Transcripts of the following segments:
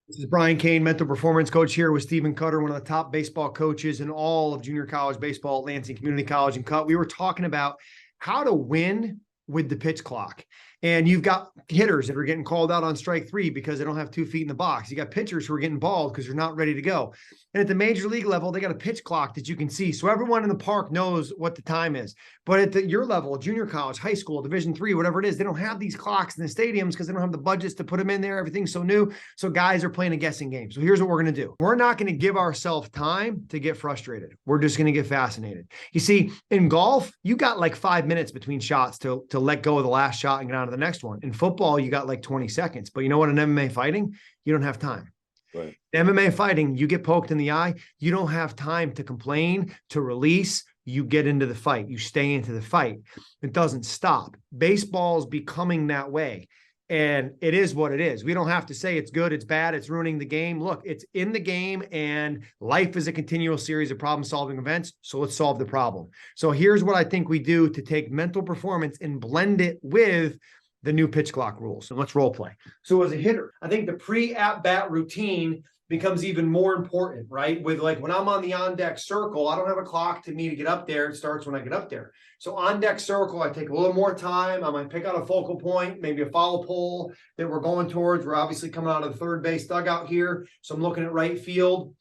This is Brian Cain, mental performance coach here with Stephen Cutter, one of the top baseball coaches in all of junior college baseball at Lansing Community College and Cut. We were talking about how to win with the pitch clock. And you've got hitters that are getting called out on strike three because they don't have 2 feet in the box. You got pitchers who are getting balled because they're not ready to go. And at the major league level, they got a pitch clock that you can see. So everyone in the park knows what the time is. But at your level, junior college, high school, Division III, whatever it is, they don't have these clocks in the stadiums because they don't have the budgets to put them in there. Everything's so new. So guys are playing a guessing game. So here's what we're going to do. We're not going to give ourselves time to get frustrated. We're just going to get fascinated. You see, in golf, you got like 5 minutes between shots to let go of the last shot and get on to the next one. In football, you got like 20 seconds. But you know what? In MMA fighting, you don't have time. Right. MMA fighting, you get poked in the eye. You don't have time to complain, to release. You get into the fight. You stay into the fight. It doesn't stop. Baseball's becoming that way. And it is what it is. We don't have to say it's good, it's bad, it's ruining the game. Look, it's in the game, and life is a continual series of problem-solving events. So let's solve the problem. So here's what I think we do to take mental performance and blend it with the new pitch clock rules. And let's role play. So as a hitter, I think the pre-at-bat routine becomes even more important, right? With like when I'm on the on-deck circle, I don't have a clock to me to get up there. It starts when I get up there. So on-deck circle, I take a little more time. I might pick out a focal point, maybe a foul pole that we're going towards. We're obviously coming out of the third base dugout here. So I'm looking at right field.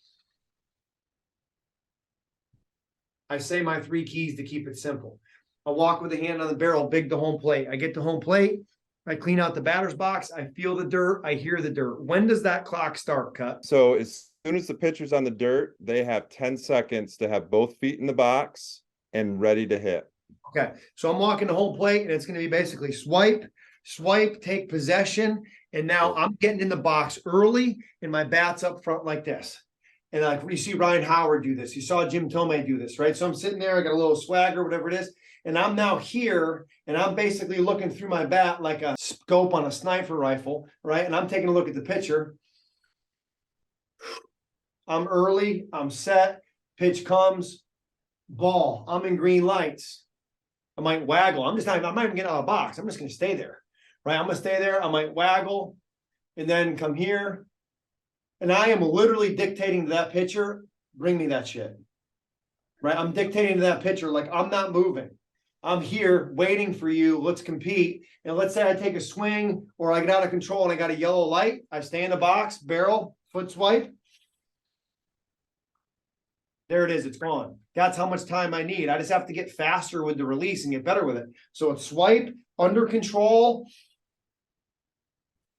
I say my 3 keys to keep it simple. I walk with a hand on the barrel, big to home plate. I get to home plate. I clean out the batter's box. I feel the dirt. I hear the dirt. When does that clock start, Cut? So as soon as the pitcher's on the dirt, they have 10 seconds to have both feet in the box and ready to hit. Okay. So I'm walking to home plate, and it's going to be basically swipe, take possession. And now I'm getting in the box early, and my bat's up front like this. And like you see Ryan Howard do this. You saw Jim Tomei do this, right? So I'm sitting there. I got a little swagger, whatever it is. And I'm now here, and I'm basically looking through my bat like a scope on a sniper rifle, right? And I'm taking a look at the pitcher. I'm early. I'm set. Pitch comes. Ball. I'm in green lights. I might waggle. I'm not even getting out of the box. I'm just going to stay there, right? I'm going to stay there. I might waggle and then come here. And I am literally dictating to that pitcher, bring me that shit, right? I'm dictating to that pitcher like I'm not moving. I'm here waiting for you. Let's compete. And let's say I take a swing or I get out of control and I got a yellow light. I stay in the box, barrel, foot swipe. There it is. It's gone. That's how much time I need. I just have to get faster with the release and get better with it. So it's swipe, under control,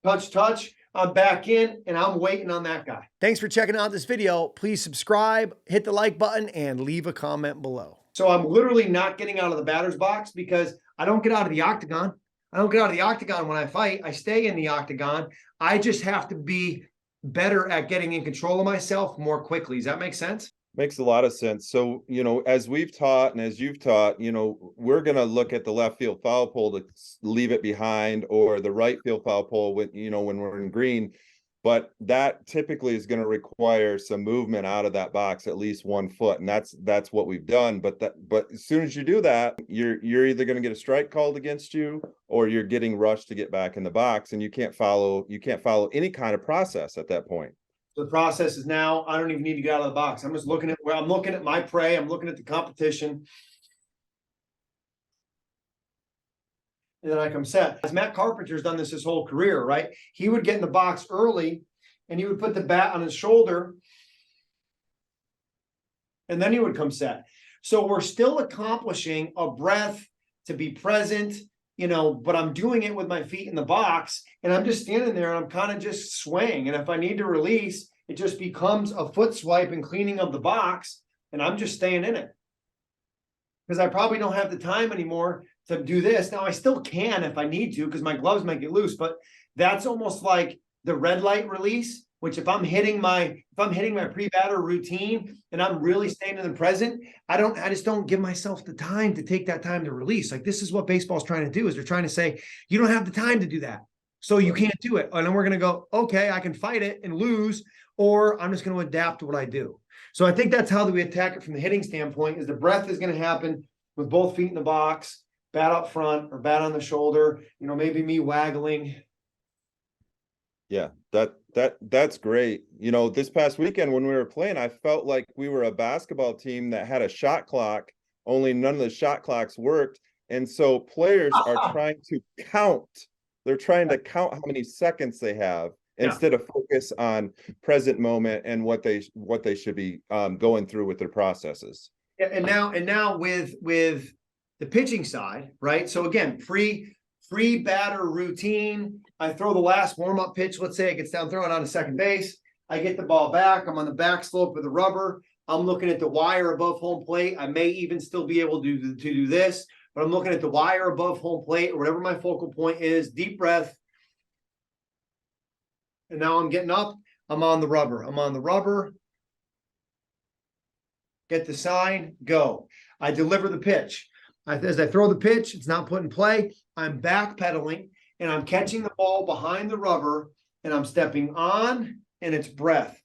touch. I'm back in, and I'm waiting on that guy. Thanks for checking out this video. Please subscribe, hit the like button, and leave a comment below. So I'm literally not getting out of the batter's box because I don't get out of the octagon. I don't get out of the octagon when I fight. I stay in the octagon. I just have to be better at getting in control of myself more quickly. Does that make sense? Makes a lot of sense. So, as we've taught and as you've taught, we're going to look at the left field foul pole to leave it behind, or the right field foul pole when we're in green. But that typically is going to require some movement out of that box, at least 1 foot. And that's what we've done. But as soon as you do that, you're either going to get a strike called against you, or you're getting rushed to get back in the box, and you can't follow any kind of process at that point. The process is now, I don't even need to get out of the box. I'm just looking at where I'm looking at my prey. I'm looking at the competition. And then I come set. As Matt Carpenter's done this his whole career, right? He would get in the box early and he would put the bat on his shoulder. And then he would come set. So we're still accomplishing a breath to be present, but I'm doing it with my feet in the box, and I'm just standing there and I'm kind of just swaying. And if I need to release, it just becomes a foot swipe and cleaning of the box, and I'm just staying in it. Because I probably don't have the time anymore to do this. Now I still can if I need to, because my gloves might get loose, but that's almost like the red light release, which if I'm hitting my pre-batter routine and I'm really staying in the present, I just don't give myself the time to take that time to release. Like, this is what baseball's trying to do, is they're trying to say, you don't have the time to do that. So you can't do it. And then we're going to go, okay, I can fight it and lose, or I'm just going to adapt to what I do. So I think that's how we attack it from the hitting standpoint, is the breath is going to happen with both feet in the box, bat up front or bat on the shoulder, maybe me waggling. Yeah, That's great. You know, this past weekend when we were playing, I felt like we were a basketball team that had a shot clock, only none of the shot clocks worked. And so players are trying to count. They're trying to count how many seconds they have Yeah. instead of focus on present moment and what they should be going through with their processes. Yeah, and now with the pitching side, right? So again, free batter routine. I throw the last warm-up pitch. Let's say it gets down, throw it on to second base. I get the ball back. I'm on the back slope of the rubber. I'm looking at the wire above home plate. I may even still be able to do this, but I'm looking at the wire above home plate or whatever my focal point is. Deep breath. And now I'm getting up. I'm on the rubber. I'm on the rubber. Get the sign, go. I deliver the pitch. As I throw the pitch, it's not put in play. I'm backpedaling and I'm catching the ball behind the rubber and I'm stepping on and it's breath.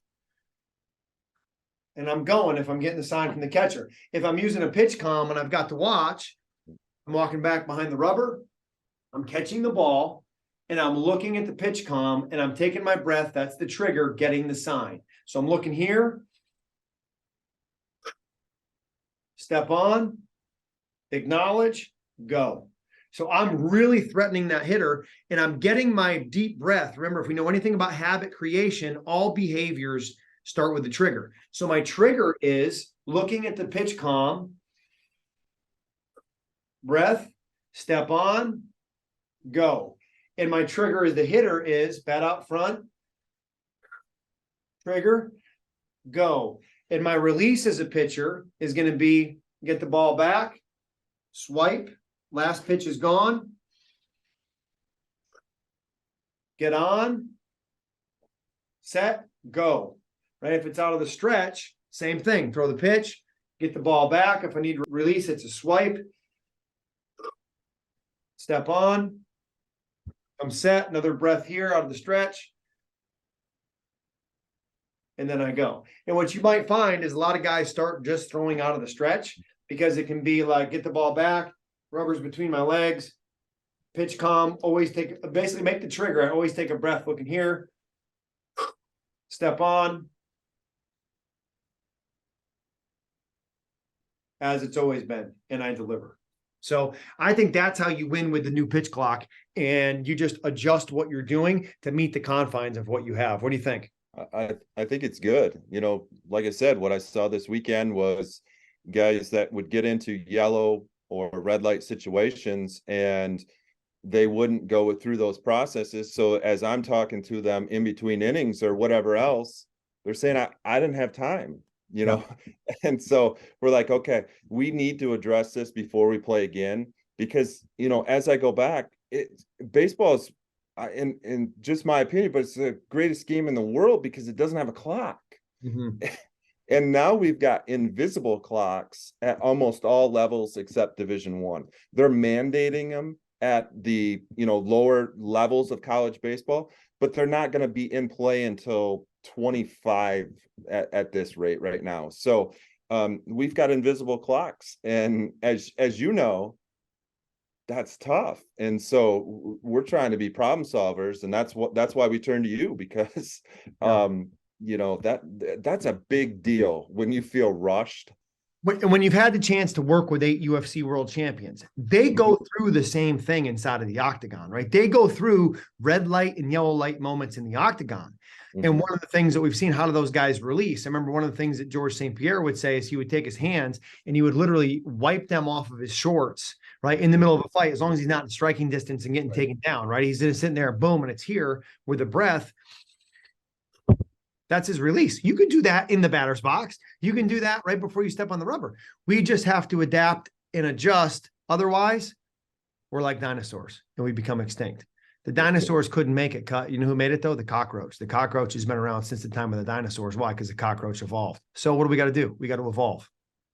And I'm going if I'm getting the sign from the catcher. If I'm using a pitch comm and I've got to watch, I'm walking back behind the rubber. I'm catching the ball and I'm looking at the pitch comm and I'm taking my breath. That's the trigger, getting the sign. So I'm looking here. Step on, acknowledge, go. So I'm really threatening that hitter and I'm getting my deep breath. Remember, if we know anything about habit creation, all behaviors start with the trigger. So my trigger is looking at the pitch comm, breath, step on, go. And my trigger as the hitter is bat out front, trigger, go. And my release as a pitcher is going to be get the ball back, swipe, last pitch is gone, get on, set, go. Right? If it's out of the stretch, same thing. Throw the pitch, get the ball back. If I need to release, it's a swipe. Step on. I'm set. Another breath here out of the stretch. And then I go. And what you might find is a lot of guys start just throwing out of the stretch because it can be like get the ball back, rubber's between my legs, pitch comm, always basically make the trigger. I always take a breath looking here, step on, as it's always been, and I deliver. So I think that's how you win with the new pitch clock, and you just adjust what you're doing to meet the confines of what you have. What do you think? I think it's good. You know, like I said, what I saw this weekend was guys that would get into yellow or red light situations and they wouldn't go through those processes. So as I'm talking to them in between innings or whatever else, they're saying, I didn't have time, you know? And so we're like, okay, we need to address this before we play again, because, you know, as I go back, baseball is, in just my opinion, but it's the greatest game in the world because it doesn't have a clock. Mm-hmm. And now we've got invisible clocks at almost all levels except Division I. They're mandating them at the, you know, lower levels of college baseball, but they're not going to be in play until 25 at this rate right now. So we've got invisible clocks, and as you know, that's tough. And so we're trying to be problem solvers, and that's why we turn to you, because you know, that's a big deal when you feel rushed. When you've had the chance to work with 8 UFC world champions, they go through the same thing inside of the octagon, right? They go through red light and yellow light moments in the octagon. Mm-hmm. And one of the things that we've seen, how do those guys release? I remember one of the things that George St. Pierre would say is he would take his hands and he would literally wipe them off of his shorts, right? In the middle of a fight, as long as he's not in striking distance and getting taken down, right? He's just sitting there, boom, and it's here with a breath. That's his release. You can do that in the batter's box. You can do that right before you step on the rubber. We just have to adapt and adjust. Otherwise, we're like dinosaurs and we become extinct. The dinosaurs couldn't make it. You know who made it, though? The cockroach. The cockroach has been around since the time of the dinosaurs. Why? Because the cockroach evolved. So what do we got to do? We got to evolve.